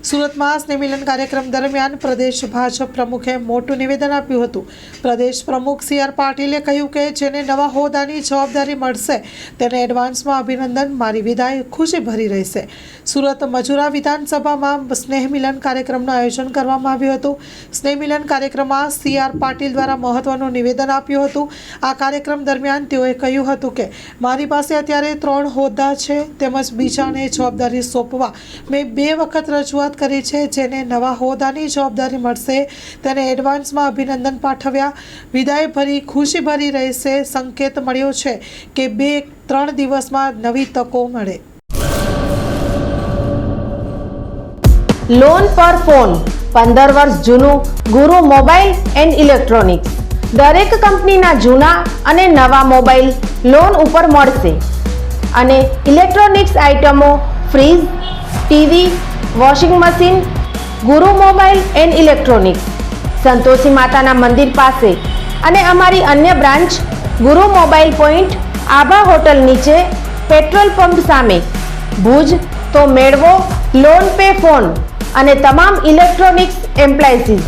સુરતમાં સ્નેહમિલન કાર્યક્રમ દરમિયાન પ્રદેશ ભાજપ પ્રમુખે મોટું નિવેદન આપ્યું હતું. પ્રદેશ પ્રમુખ સી.આર. પાટીલે કહ્યું કે જેને નવા હોદ્દાની જવાબદારી મળશે તેને એડવાન્સમાં અભિનંદન. મારી વિદાય ખુશી ભરી રહેશે. સુરત મજુરા વિધાનસભામાં સ્નેહમિલન કાર્યક્રમનું આયોજન કરવામાં આવ્યું હતું. સ્નેહમિલન કાર્યક્રમમાં સી.આર. પાટીલ દ્વારા મહત્વનું નિવેદન આપ્યું હતું. આ કાર્યક્રમ દરમિયાન તેઓએ કહ્યું હતું કે મારી પાસે અત્યારે 3 હોદ્દા છે તેમજ બીજાને જવાબદારી સોંપવા મેં 2 વખત રજૂઆત કરી છે. જેને નવા હોદ્દાની જવાબદારી મળશે તેને એડવાન્સમાં અભિનંદન પાઠવ્યા. વિદાય ભરી ખુશી ભરી રહેશે. સંકેત મળ્યો છે કે 2-3 દિવસમાં નવી તકો મળે. લોન પર ફોન 15 વર્ષ જૂનું ગુરુ મોબાઈલ એન્ડ ઇલેક્ટ્રોનિક્સ. દરેક કંપનીના જૂના અને નવા મોબાઈલ લોન ઉપર મળશે અને ઇલેક્ટ્રોનિક્સ આઇટમો ફ્રીજ, ટીવી, વોશિંગ મશીન. ગુરુ મોબાઈલ એન્ડ ઇલેક્ટ્રોનિક્સ, સંતોષી માતાના મંદિર પાસે અને અમારી અન્ય બ્રાન્ચ ગુરુ મોબાઈલ પોઈન્ટ, આભા હોટલ નીચે, પેટ્રોલ પંપ સામે, ભુજ. તો મેળવો લોન પે ફોન અને તમામ ઇલેક્ટ્રોનિક્સ એપ્લાયન્સીસ.